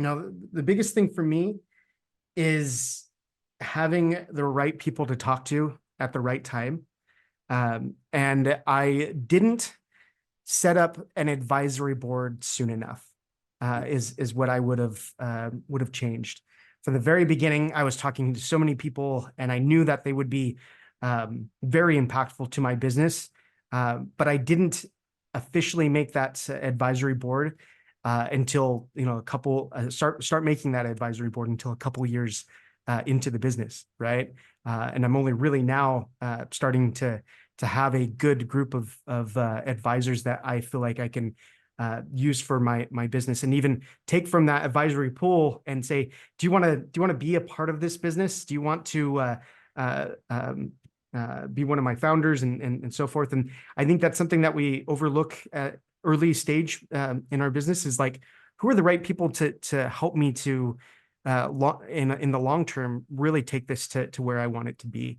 The biggest thing for me is having the right people to talk to at the right time. And I didn't set up an advisory board soon enough. Is what I would have changed. From the very beginning, I was talking to so many people, and I knew that they would be very impactful to my business. But I didn't officially make that advisory board until a couple start making that advisory board until a couple years into the business, right? And I'm only really now starting to have a good group of advisors that I feel like I can use for my business, and even take from that advisory pool and say, do you want to be a part of this business? Do you want to be one of my founders, and so forth? And I think that's something that we overlook at early stage in our business, is like, who are the right people to help me to in the long term really take this to where I want it to be.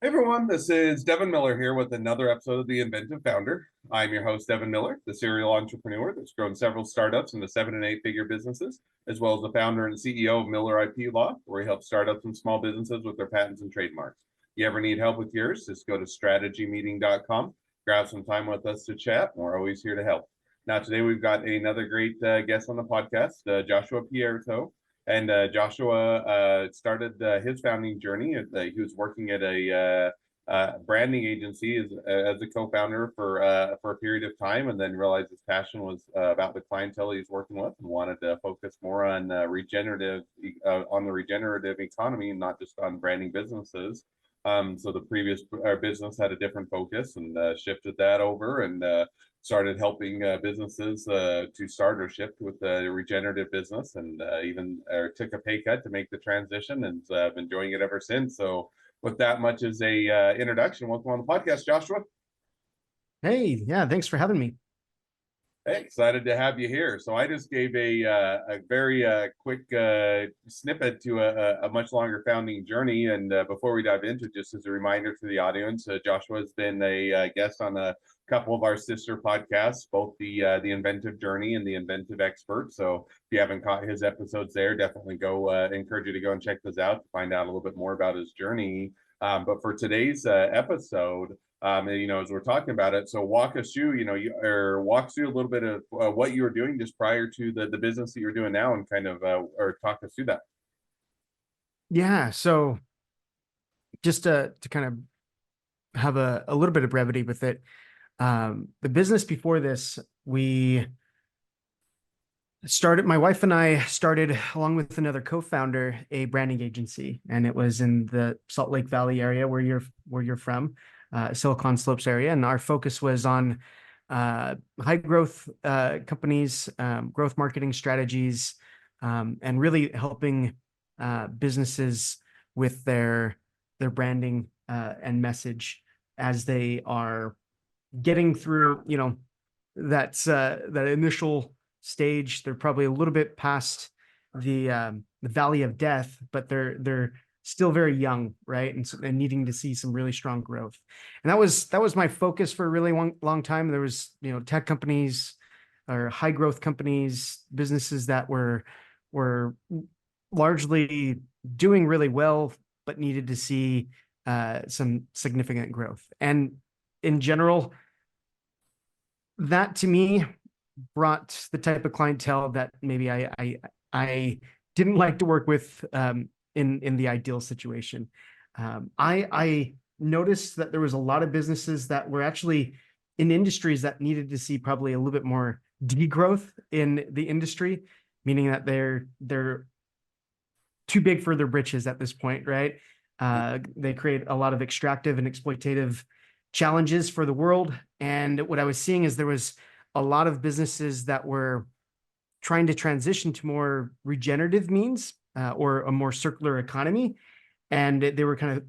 Hey everyone, this is Devin Miller here with another episode of The Inventive Founder. I'm your host, Devin Miller, the serial entrepreneur that's grown several startups into 7 and 8 figure businesses, as well as the founder and CEO of Miller IP Law, where he helps startups and small businesses with their patents and trademarks. If you ever need help with yours, just go to strategymeeting.com, grab some time with us to chat, and we're always here to help. Now, today we've got another great guest on the podcast, Joshua Prieto. And Joshua started his founding journey. He was working at a branding agency as a co-founder for a period of time, and then realized his passion was about the clientele he's working with, and wanted to focus more on the regenerative economy, and not just on branding businesses. So the previous business had a different focus, and shifted that over, and started helping businesses to start or shift with the regenerative business, and even took a pay cut to make the transition, and been doing it ever since. So with that much as a introduction, welcome on the podcast, Joshua. Hey, yeah, thanks for having me. Hey, excited to have you here. So I just gave a very quick snippet to a much longer founding journey. And before we dive into it, just as a reminder to the audience, Joshua has been a guest on a couple of our sister podcasts, both the Inventive Journey and the Inventive Expert. So if you haven't caught his episodes there, definitely go encourage you to go and check those out to find out a little bit more about his journey. But for today's episode, as we're talking about it, so walk us through, or walk through a little bit of what you were doing just prior to the business that you're doing now, and kind of, or talk us through that. Yeah, so just to kind of have a little bit of brevity with it, the business before this, my wife and I started, along with another co-founder, a branding agency, and it was in the Salt Lake Valley area where you're from, Silicon Slopes area, and our focus was on high growth companies, growth marketing strategies, and really helping businesses with their branding and message as they are getting through, that initial stage. They're probably a little bit past the valley of death, but they're still very young, right? And needing to see some really strong growth. And that was my focus for a really long time. There was, tech companies or high growth companies, businesses that were largely doing really well, but needed to see some significant growth. And in general, that to me brought the type of clientele that maybe I didn't like to work with in the ideal situation. I noticed that there was a lot of businesses that were actually in industries that needed to see probably a little bit more degrowth in the industry, meaning that they're too big for their britches at this point, right? They create a lot of extractive and exploitative challenges for the world. And what I was seeing is there was a lot of businesses that were trying to transition to more regenerative means or a more circular economy. And they were kind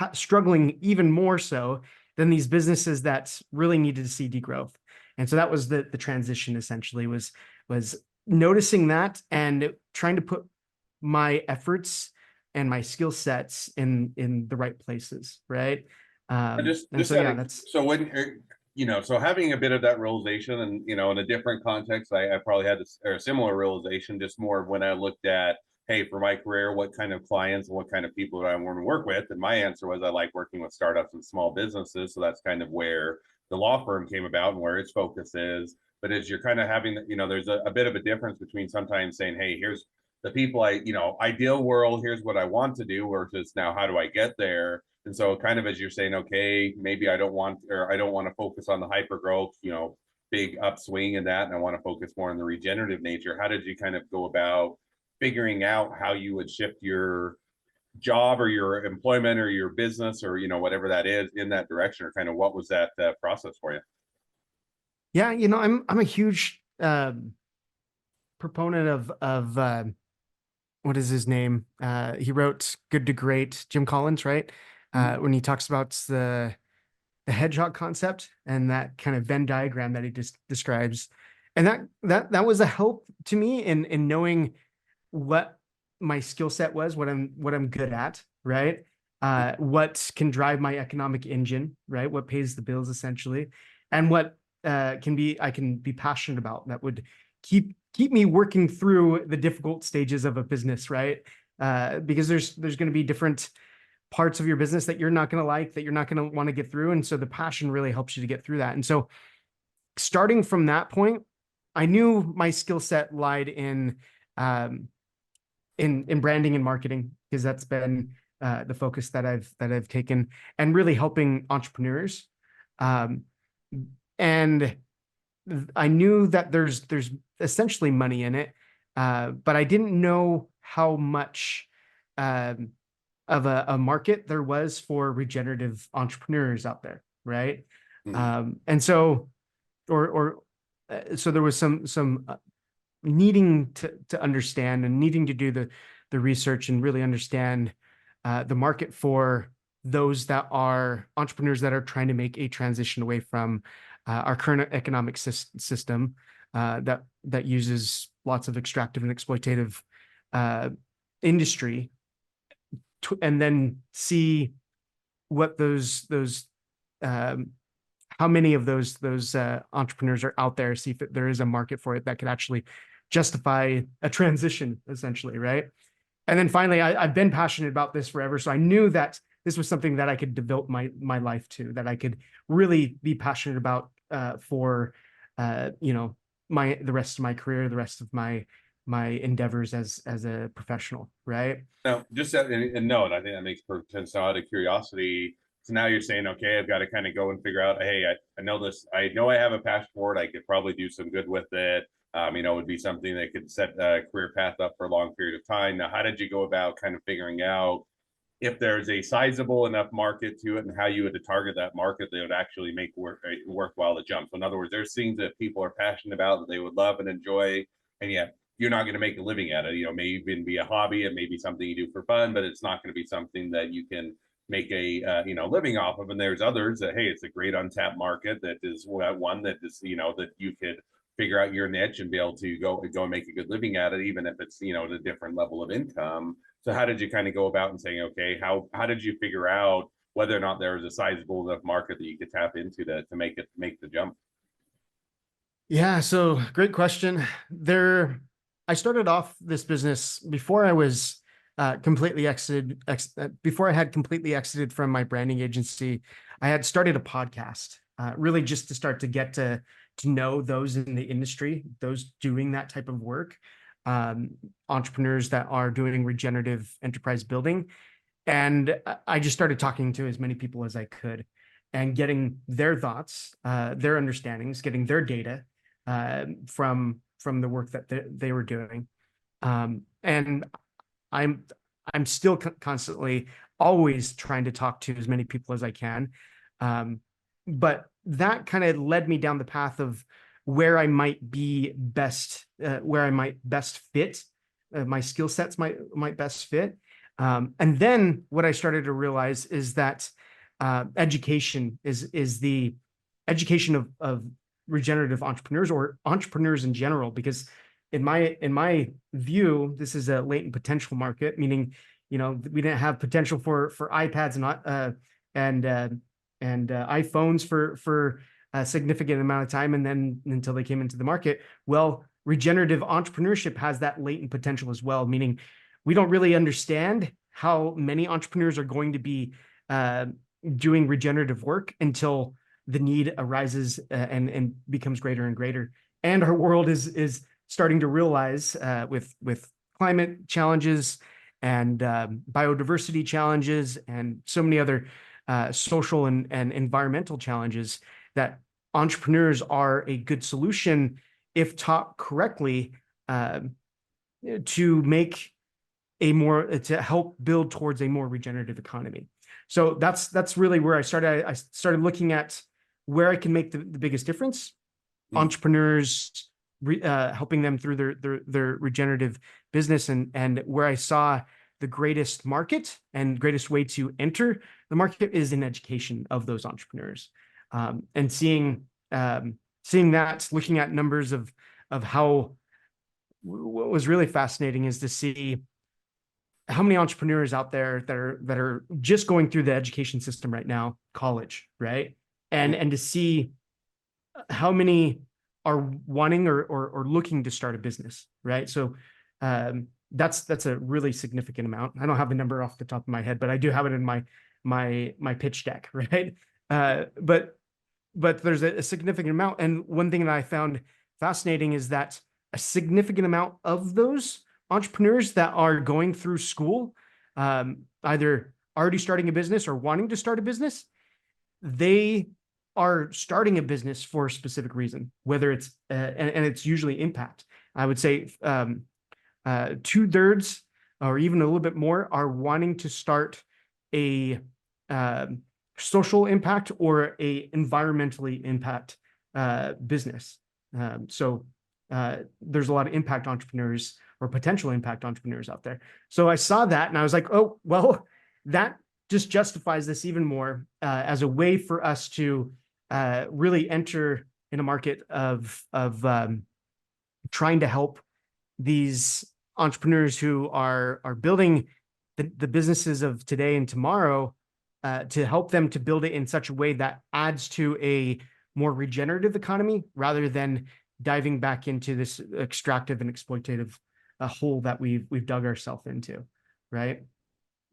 of struggling even more so than these businesses that really needed to see degrowth. And so that was the transition, essentially, was noticing that and trying to put my efforts and my skill sets in the right places, right? And Just so out yeah, of, that's so when so having a bit of that realization, and in a different context, I probably had a similar realization, just more when I looked at, hey, for my career, what kind of clients and what kind of people do I want to work with? And my answer was I like working with startups and small businesses. So that's kind of where the law firm came about and where its focus is. But as you're kind of having, there's a bit of a difference between sometimes saying, hey, here's the people ideal world, here's what I want to do, versus now, how do I get there? And so kind of as you're saying, okay, maybe I don't want to focus on the hyper growth, big upswing in that, and I want to focus more on the regenerative nature. How did you kind of go about figuring out how you would shift your job or your employment or your business or whatever that is in that direction, or kind of what was that process for you? yeah, I'm a huge proponent of what is his name? He wrote Good to Great, Jim Collins, right? When he talks about the hedgehog concept and that kind of Venn diagram that he just describes. And that was a help to me in knowing what my skill set was, what I'm good at, right? What can drive my economic engine, right? What pays the bills essentially, and what I can be passionate about that would keep me working through the difficult stages of a business, right? Because there's going to be different parts of your business that you're not going to like, that you're not going to want to get through, and so the passion really helps you to get through that. And so starting from that point, I knew my skill set lied um, in branding and marketing, because that's been the focus that I've taken, and really helping entrepreneurs. Um, and I knew that there's essentially money in it, but I didn't know how much um, of a market there was for regenerative entrepreneurs out there, right? Mm-hmm. And so, or so there was some needing to understand and needing to do the research and really understand the market for those that are entrepreneurs that are trying to make a transition away from our current economic system that uses lots of extractive and exploitative uh, industry, and then see what those um, how many of those entrepreneurs are out there, see if there is a market for it that could actually justify a transition, essentially, right? And then finally, I've been passionate about this forever, so I knew that this was something that I could devote my life to, that I could really be passionate about for the rest of my career, the rest of my endeavors as a professional, right? Now, just a note, I think that makes perfect sense. So, out of curiosity, so now you're saying, okay, I've got to kind of go and figure out, hey, I know this, I know I have a passion for it. I could probably do some good with it. It would be something that could set a career path up for a long period of time. Now, how did you go about kind of figuring out if there's a sizable enough market to it, and how you would target that market that would actually make worthwhile to jump? So in other words, there's things that people are passionate about that they would love and enjoy, and yet you're not going to make a living at it. May even be a hobby, it may be something you do for fun, but it's not going to be something that you can make a living off of. And there's others that, hey, it's a great untapped market that is one that is that you could figure out your niche and be able to go and make a good living at it, even if it's at a different level of income. So how did you kind of go about and saying, okay, how did you figure out whether or not there was a sizable enough market that you could tap into to make the jump? Yeah, so great question. I started off this business before I was completely before I had completely exited from my branding agency. I had started a podcast, really just to start to get to know those in the industry, those doing that type of work, um, entrepreneurs that are doing regenerative enterprise building. And I just started talking to as many people as I could and getting their thoughts, their understandings, getting their data from the work that they were doing. And I'm still constantly always trying to talk to as many people as I can. But that kind of led me down the path of where I might be best, where I might best fit, my skill sets might best fit. And then what I started to realize is that education is the education of regenerative entrepreneurs, or entrepreneurs in general, because in my view, this is a latent potential market, meaning we didn't have potential for iPads and iPhones for a significant amount of time, and then until they came into the market. Well, regenerative entrepreneurship has that latent potential as well, meaning we don't really understand how many entrepreneurs are going to be doing regenerative work until the need arises and becomes greater and greater. And our world is starting to realize with climate challenges and biodiversity challenges and so many other social and environmental challenges that entrepreneurs are a good solution if taught correctly to make to help build towards a more regenerative economy. So that's really where I started. I started looking at where I can make the biggest difference. Entrepreneurs, helping them through their regenerative business, and where I saw the greatest market and greatest way to enter the market is in education of those entrepreneurs, and seeing that, looking at numbers of how. What was really fascinating is to see how many entrepreneurs out there that are just going through the education system right now, college, right? And to see how many are wanting or looking to start a business, right? So that's a really significant amount. I don't have the number off the top of my head, but I do have it in my pitch deck, right? But there's a significant amount. And one thing that I found fascinating is that a significant amount of those entrepreneurs that are going through school, either already starting a business or wanting to start a business, they are starting a business for a specific reason, whether it's and it's usually impact. I would say 2/3 or even a little bit more are wanting to start a social impact or a environmentally impact business. So there's a lot of impact entrepreneurs or potential impact entrepreneurs out there. So I saw that and I was like, oh, well, that just justifies this even more as a way for us to really enter in a market of trying to help these entrepreneurs who are building the businesses of today and tomorrow, to help them to build it in such a way that adds to a more regenerative economy rather than diving back into this extractive and exploitative hole that we've dug ourselves into, right?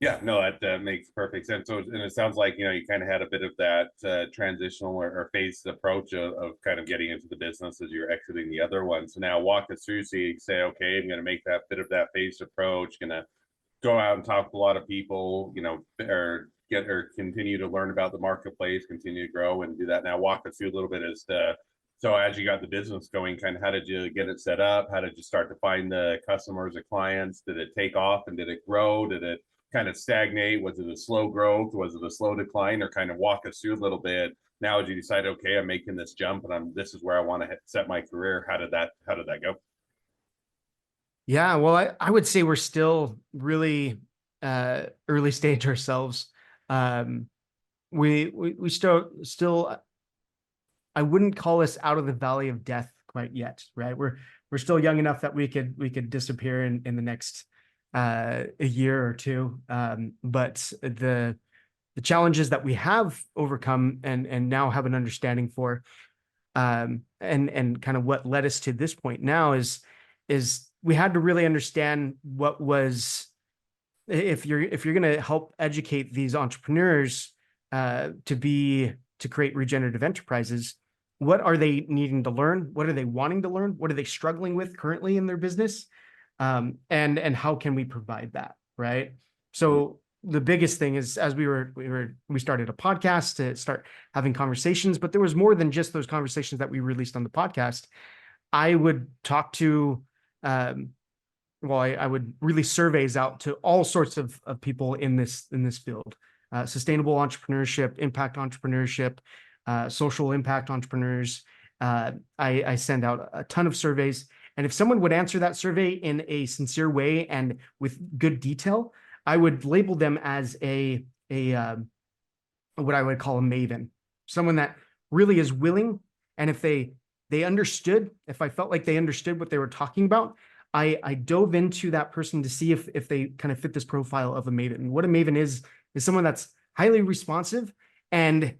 Yeah, no, that makes perfect sense. So, and it sounds like you kind of had a bit of that transitional or phased approach of kind of getting into the business as you're exiting the other one. So now walk us through. So you say, okay, I'm going to make that bit of that phased approach. Going to go out and talk to a lot of people, or continue to learn about the marketplace, continue to grow and do that. Now walk us through a little bit as to, so as you got the business going, kind of how did you get it set up? How did you start to find the customers or clients? Did it take off and did it grow? Did it kind of stagnate? Was it a slow growth? Was it a slow decline? Or kind of walk us through a little bit. Now, as you decide, okay, I'm making this jump and this is where I want to set my career. How did that go? Yeah, well, I would say we're still really early stage ourselves. We still I wouldn't call us out of the valley of death quite yet, right? We're still young enough that we could disappear in the next a year or two. But the challenges that we have overcome and now have an understanding for, and kind of what led us to this point now is we had to really understand what was, if you're going to help educate these entrepreneurs to create regenerative enterprises, what are they needing to learn? What are they wanting to learn? What are they struggling with currently in their business? And how can we provide that, right? So the biggest thing is, as we started a podcast to start having conversations, but there was more than just those conversations that we released on the podcast. I would talk to, I would release surveys out to all sorts of people in this field, sustainable entrepreneurship, impact entrepreneurship, social impact entrepreneurs. I send out a ton of surveys. And if someone would answer that survey in a sincere way and with good detail, I would label them as a what I would call a maven, someone that really is willing. And if they understood, if I felt like they understood what they were talking about, I dove into that person to see if they kind of fit this profile of a maven. And what a maven is someone that's highly responsive and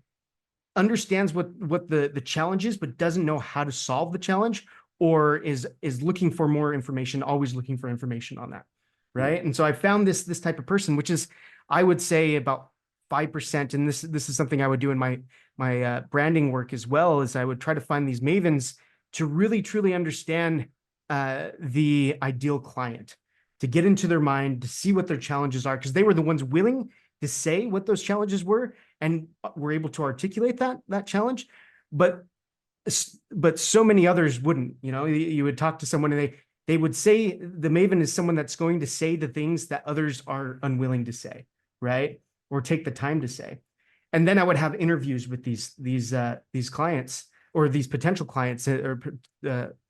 understands what the challenge is, but doesn't know how to solve the challenge, or is looking for more information, always looking for information on that, right? And so I found this type of person, which is, I would say, about 5%. And this is something I would do in my branding work as well, is I would try to find these mavens to really truly understand the ideal client, to get into their mind, to see what their challenges are, because they were the ones willing to say what those challenges were and were able to articulate that challenge. But so many others wouldn't. You would talk to someone and they would say the maven is someone that's going to say the things that others are unwilling to say, right? Or take the time to say. And then I would have interviews with these clients, or these potential clients, or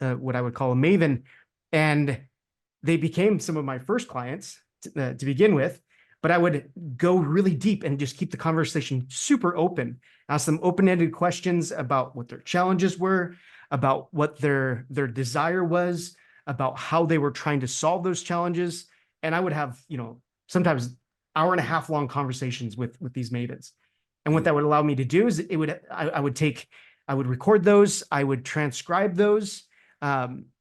what I would call a maven, and they became some of my first clients to begin with. But I would go really deep and just keep the conversation super open, ask them open-ended questions about what their challenges were, about what their desire was, about how they were trying to solve those challenges. And I would have, sometimes hour and a half long conversations with these mavens. And what that would allow me to do is I would record those, I would transcribe those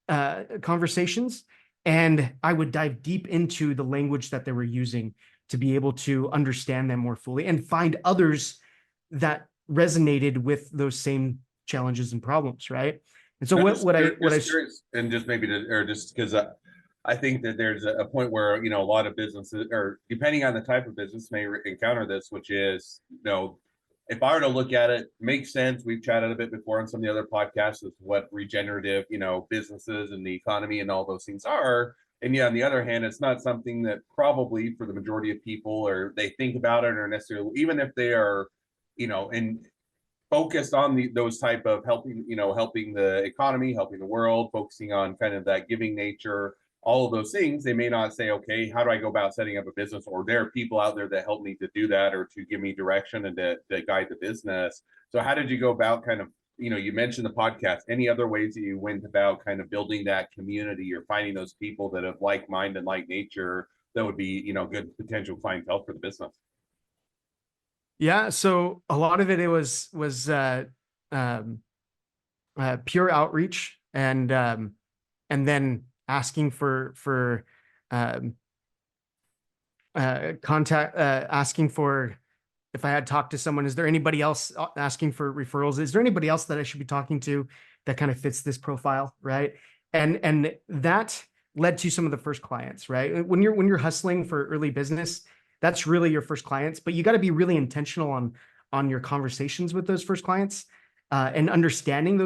conversations, and I would dive deep into the language that they were using to be able to understand them more fully and find others that resonated with those same challenges and problems, right? And so curious, and just maybe or just because I think that there's a point where a lot of businesses, or depending on the type of business, may encounter this, which is if I were to look at it, makes sense. We've chatted a bit before on some of the other podcasts of what regenerative businesses and the economy and all those things are. And yeah, on the other hand, it's not something that probably for the majority of people, or they think about it, or necessarily, even if they are, and focused on those type of helping the economy, helping the world, focusing on kind of that giving nature, all of those things, they may not say, okay, how do I go about setting up a business? Or there are people out there that help me to do that, or to give me direction and to guide the business. So how did you go about kind of, you mentioned the podcast, any other ways that you went about kind of building that community, or finding those people that have like mind and like nature that would be, good potential clientele for the business? Yeah, so a lot of it was um, pure outreach, and then asking for um, contact, asking for, if I had talked to someone, is there anybody else, asking for referrals? Is there anybody else that I should be talking to that kind of fits this profile, right? And that led to some of the first clients, right? When you're hustling for early business, that's really your first clients, but you got to be really intentional on your conversations with those first clients, and understanding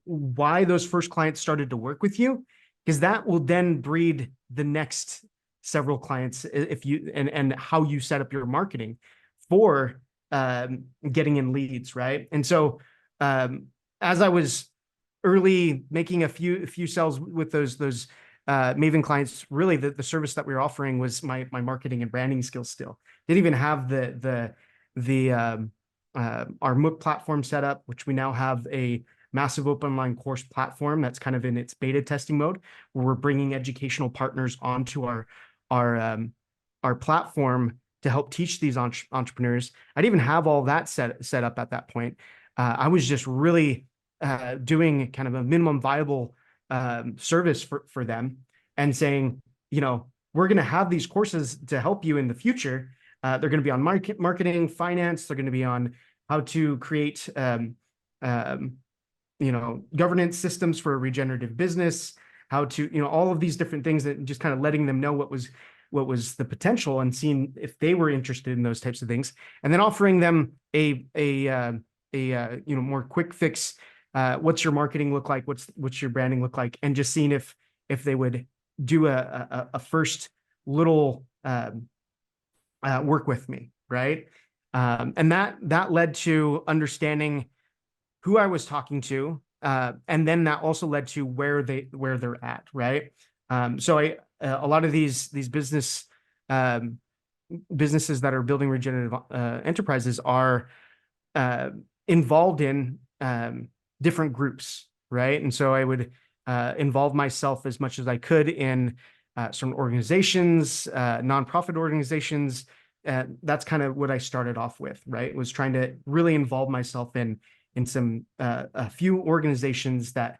why those first clients started to work with you, because that will then breed the next several clients, if you and how you set up your marketing for getting in leads, right? And so as I was early making a few sales with those Maven clients, really the service that we were offering was my marketing and branding skills. Still didn't even have our MOOC platform set up, which we now have a massive open online course platform that's kind of in its beta testing mode, where we're bringing educational partners onto our platform to help teach these entrepreneurs. I didn't even have all that set up at that point. I was just really doing kind of a minimum viable service for them, and saying, we're going to have these courses to help you in the future. They're going to be on marketing, finance. They're going to be on how to create, governance systems for a regenerative business, how to, all of these different things, that just kind of letting them know what was the potential, and seeing if they were interested in those types of things, and then offering them a more quick fix. What's your marketing look like? What's your branding look like? And just seeing if they would do a first little work with me, right? And that led to understanding who I was talking to, and then that also led to where they're at, right? So a lot of these businesses that are building regenerative enterprises are involved in different groups, right? And so I would involve myself as much as I could in certain organizations, nonprofit organizations. That's kind of what I started off with, right? Was trying to really involve myself in some a few organizations that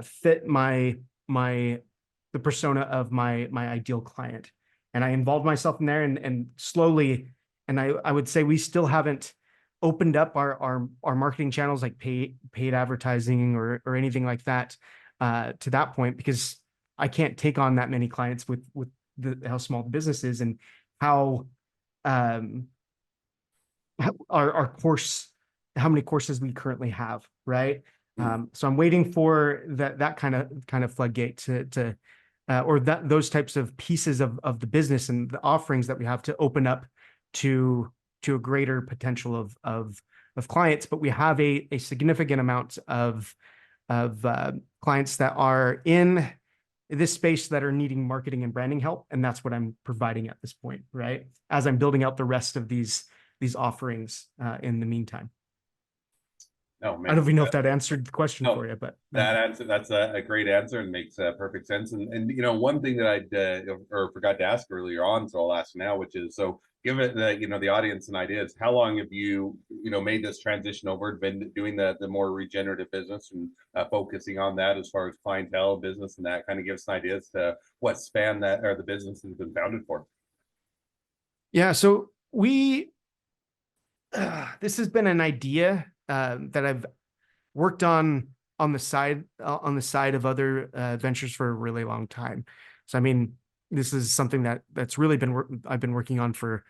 fit the persona of my ideal client. And I involved myself in there and slowly, and I would say we still haven't opened up our marketing channels like paid advertising or anything like that to that point, because I can't take on that many clients with how small the business is and how um our course, how many courses we currently have, right? So I'm waiting for that kind of floodgate to or that those types of pieces of the business and the offerings that we have to open up to a greater potential of clients. But we have a significant amount of clients that are in this space that are needing marketing and branding help, and that's what I'm providing at this point, right? As I'm building out the rest of these offerings in the meantime. No, I don't makes even know if that answered the question no for you, but that answer, that's a great answer and makes perfect sense. And you know, one thing that I or forgot to ask earlier on, so I'll ask now, which is, so give it the, you know, the audience an idea is how long have you, you know, made this transition over, been doing the more regenerative business and focusing on that as far as clientele business, and that kind of gives an idea as to what span that or the business has been founded for. yeah. So we this has been an idea that I've worked on the side of other ventures for a really long time. So I mean, this is something that's really I've been working on for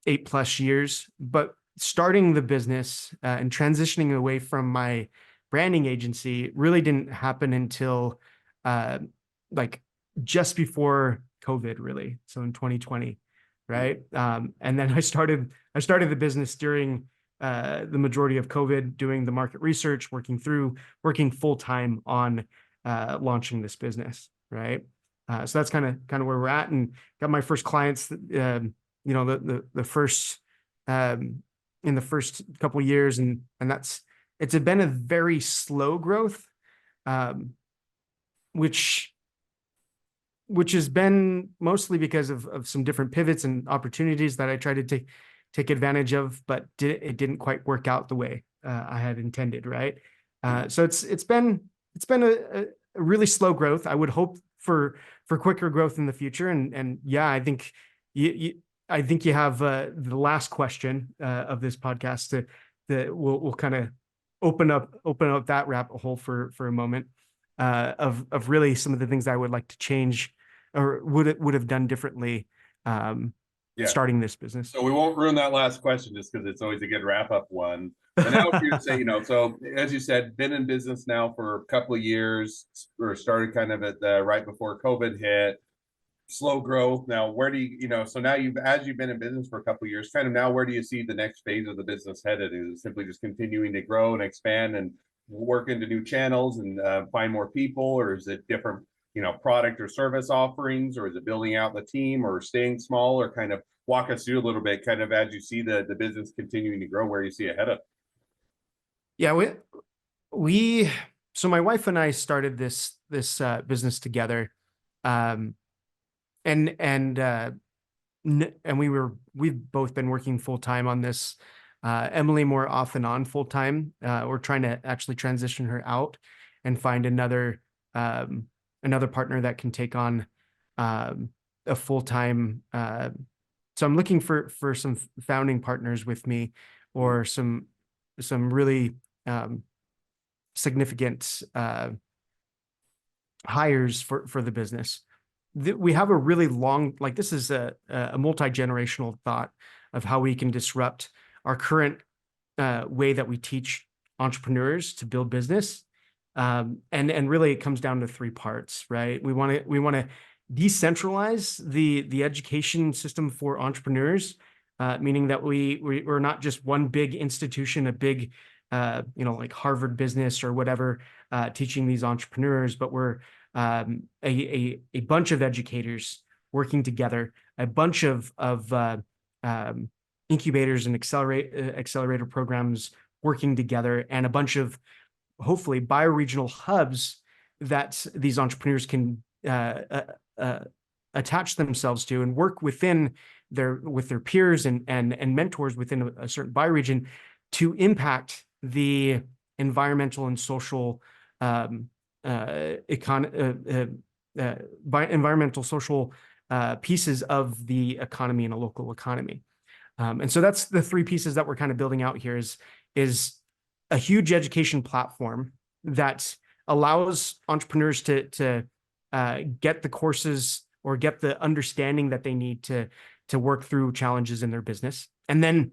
8+ years. But starting the business and transitioning away from my branding agency really didn't happen until uh, like just before COVID, really. So in 2020, right? And then I started the business during the majority of COVID, doing the market research, working full time on launching this business, right? So that's kind of where we're at, and got my first clients. You know, the first in the first couple of years, and it's been a very slow growth, um, which has been mostly because of some different pivots and opportunities that I tried to take advantage of, but it didn't quite work out the way I had intended, right? So it's been a really slow growth. I would hope for quicker growth in the future, and yeah, I think I think you have the last question of this podcast we'll kind of open up that rabbit hole for a moment of really some of the things I would like to change or would have done differently Yeah. starting this business. So we won't ruin that last question just because it's always a good wrap up one. But now if you say, you know, so as you said, been in business now for a couple of years, or started kind of at the right before COVID hit, slow growth. Now, where do you, you know, so now as you've been in business for a couple of years, kind of now where do you see the next phase of the business headed? Is it simply just continuing to grow and expand and work into new channels and find more people, or is it different, you know, product or service offerings, or is it building out the team or staying small, or kind of walk us through a little bit, kind of as you see the business continuing to grow, where you see ahead of? Yeah, we so my wife and I started this business together, um, and and we've both been working full time on this. Emily more off and on full time. We're trying to actually transition her out and find another partner that can take on a full time. So I'm looking for some founding partners with me, or some really significant hires for the business. We have a really long, like, this is a multi-generational thought of how we can disrupt our current way that we teach entrepreneurs to build business. And really it comes down to three parts, right? We want to decentralize the education system for entrepreneurs, meaning that we're not just one big institution, a big you know, like Harvard Business or whatever, teaching these entrepreneurs, but we're a bunch of educators working together, a bunch of incubators and accelerator programs working together, and a bunch of hopefully bioregional hubs that these entrepreneurs can attach themselves to and work within with their peers and mentors within a certain bioregion to impact the environmental and social environmental social pieces of the economy in a local economy. And so that's the three pieces that we're kind of building out here is a huge education platform that allows entrepreneurs to get the courses or get the understanding that they need to work through challenges in their business, and then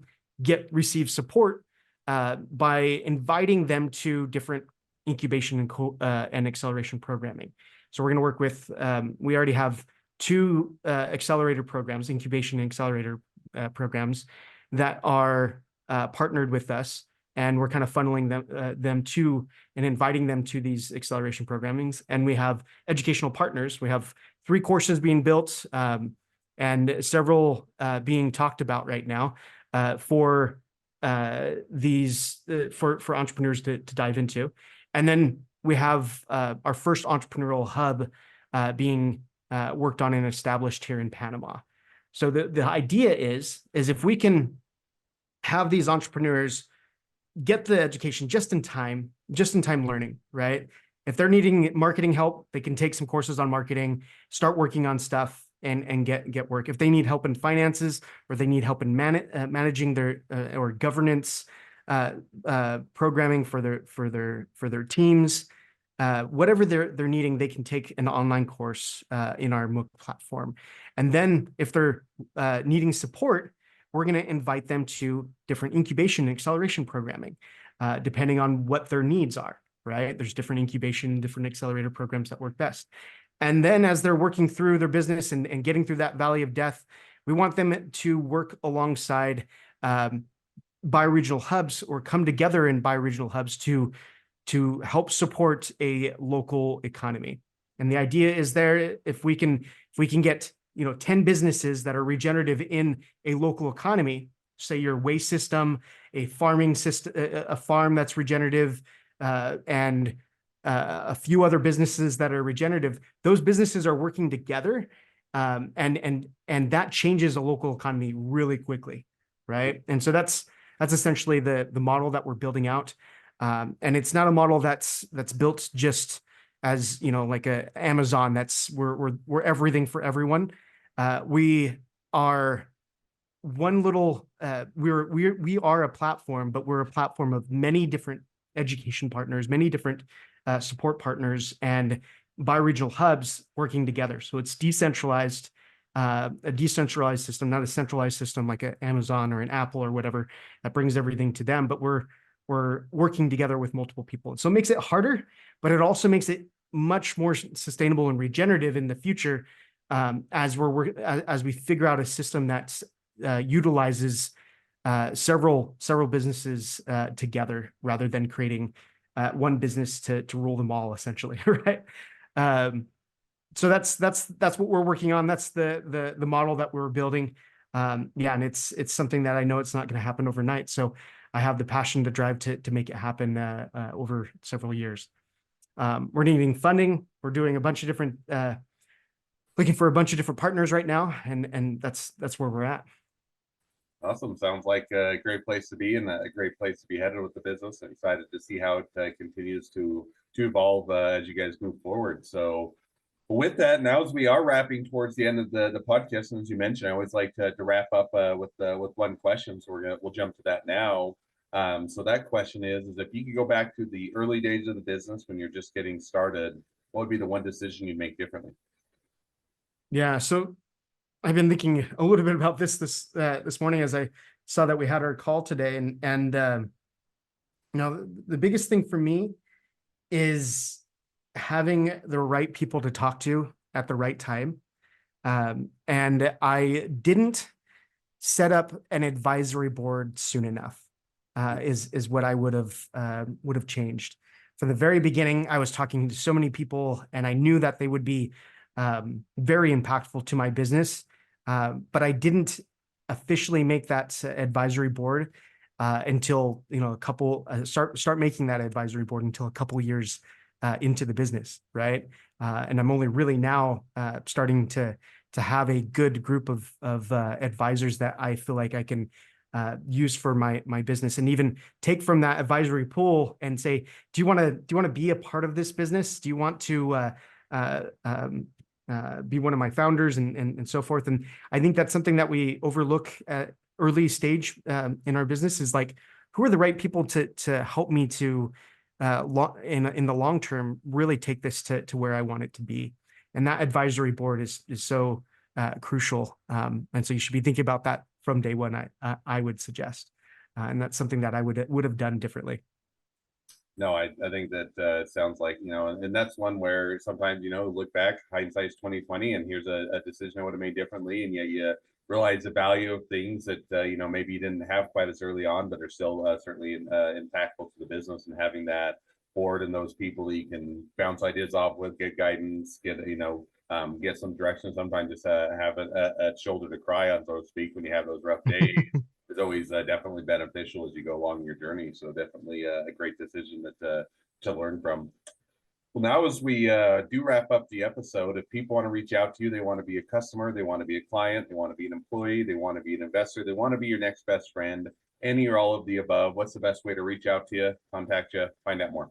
receive support by inviting them to different incubation and acceleration programming. So we're going to work with, we already have two accelerator programs, incubation and accelerator programs that are partnered with us, and we're kind of funneling them to and inviting them to these acceleration programmings. And we have educational partners. We have 3 courses being built and several being talked about right now for for entrepreneurs to dive into. And then we have our first entrepreneurial hub being worked on and established here in Panama. So the idea is if we can have these entrepreneurs get the education just in time learning, right? If they're needing marketing help, they can take some courses on marketing, start working on stuff and get work. If they need help in finances or they need help in managing their or governance programming for their teams, whatever they're needing, they can take an online course in our MOOC platform. And then if they're needing support, we're going to invite them to different incubation and acceleration programming, depending on what their needs are, right? There's different incubation, different accelerator programs that work best. And then as they're working through their business and getting through that valley of death, we want them to work alongside bioregional hubs or come together in bioregional hubs to help support a local economy. And the idea is there, if we can get 10 businesses that are regenerative in a local economy, say your waste system, a farming system, a farm that's regenerative, and a few other businesses that are regenerative, those businesses are working together, and that changes a local economy really quickly, right? And so that's essentially the model that we're building out, and it's not a model that's built just as like a Amazon. We're everything for everyone. We are one little. We are a platform, but we're a platform of many different education partners, many different support partners, and bioregional hubs working together. So it's decentralized, a decentralized system, not a centralized system like an Amazon or an Apple or whatever that brings everything to them. But we're working together with multiple people. And so it makes it harder, but it also makes it much more sustainable and regenerative in the future, as we figure out a system that utilizes several businesses together rather than creating one business to rule them all, essentially, right? So that's what we're working on. That's the model that we're building. And it's something that I know it's not going to happen overnight. So I have the passion to drive to make it happen over several years. We're needing funding. We're doing a bunch of different, looking for a bunch of different partners right now, and that's where we're at. Awesome. Sounds like a great place to be and a great place to be headed with the business. I'm excited to see how it continues to evolve as you guys move forward. So with that, now as we are wrapping towards the end of the podcast, and as you mentioned, I always like to wrap up with one question. So we'll jump to that now. So that question is if you could go back to the early days of the business when you're just getting started, what would be the one decision you'd make differently? Yeah, so I've been thinking a little bit about this morning as I saw that we had our call today, and the biggest thing for me is having the right people to talk to at the right time, and I didn't set up an advisory board soon enough. Is what I would have changed. From the very beginning, I was talking to so many people, and I knew that they would be very impactful to my business. But I didn't officially make that advisory board until start making that advisory board until a couple years into the business, right? And I'm only really now starting to have a good group of advisors that I feel like I can use for my business, and even take from that advisory pool and say, do you want to be a part of this business? Do you want to be one of my founders, and so forth? And I think that's something that we overlook at early stage in our business, is like, who are the right people to help me to in the long term really take this to where I want it to be. And that advisory board is so crucial. And so you should be thinking about that from day one, I would suggest. And that's something that I would have done differently. No, I think that sounds like, and that's one where sometimes, look back, hindsight's 2020, and here's a decision I would have made differently, and yet you realize the value of things that maybe you didn't have quite as early on, but are still certainly impactful to the business. And having that board and those people that you can bounce ideas off with, get guidance, get some direction. Sometimes just have a shoulder to cry on, so to speak, when you have those rough days. Is always definitely beneficial as you go along your journey. So definitely a great decision that to learn from. Well, now as we do wrap up the episode, if people want to reach out to you, they want to be a customer, they want to be a client, they want to be an employee, they want to be an investor, they want to be your next best friend, any or all of the above, what's the best way to reach out to you, contact you, find out more?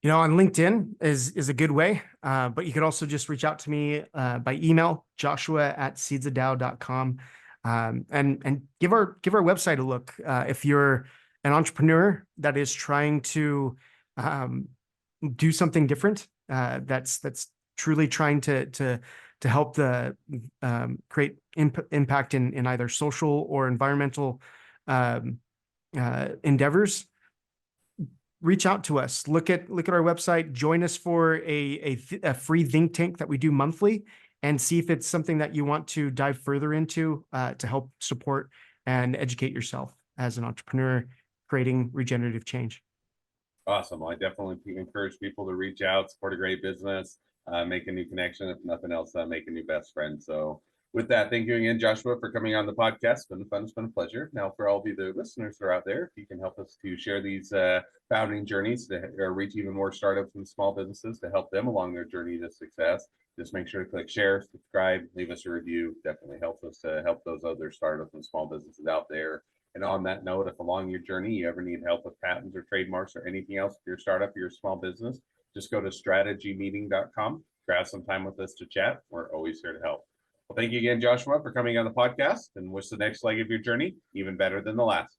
On LinkedIn is a good way, but you could also just reach out to me by email, joshua@seedsofdow.com. And give our website a look. If you're an entrepreneur that is trying to do something different, that's truly trying to help create impact in either social or environmental endeavors, reach out to us. Look at our website. Join us for a free think tank that we do monthly, and see if it's something that you want to dive further into to help support and educate yourself as an entrepreneur creating regenerative change. Awesome. Well, I definitely encourage people to reach out, support a great business, make a new connection. If nothing else, make a new best friend. So with that, thank you again, Joshua, for coming on the podcast. It's been fun. It's been a pleasure. Now, for all of you, the listeners who are out there, if you can help us to share these founding journeys to reach even more startups and small businesses to help them along their journey to success, just make sure to click share, subscribe, leave us a review. Definitely helps us to help those other startups and small businesses out there. And on that note, if along your journey you ever need help with patents or trademarks or anything else for your startup or your small business, just go to strategymeeting.com, grab some time with us to chat. We're always here to help. Well, thank you again, Joshua, for coming on the podcast, and wish the next leg of your journey even better than the last.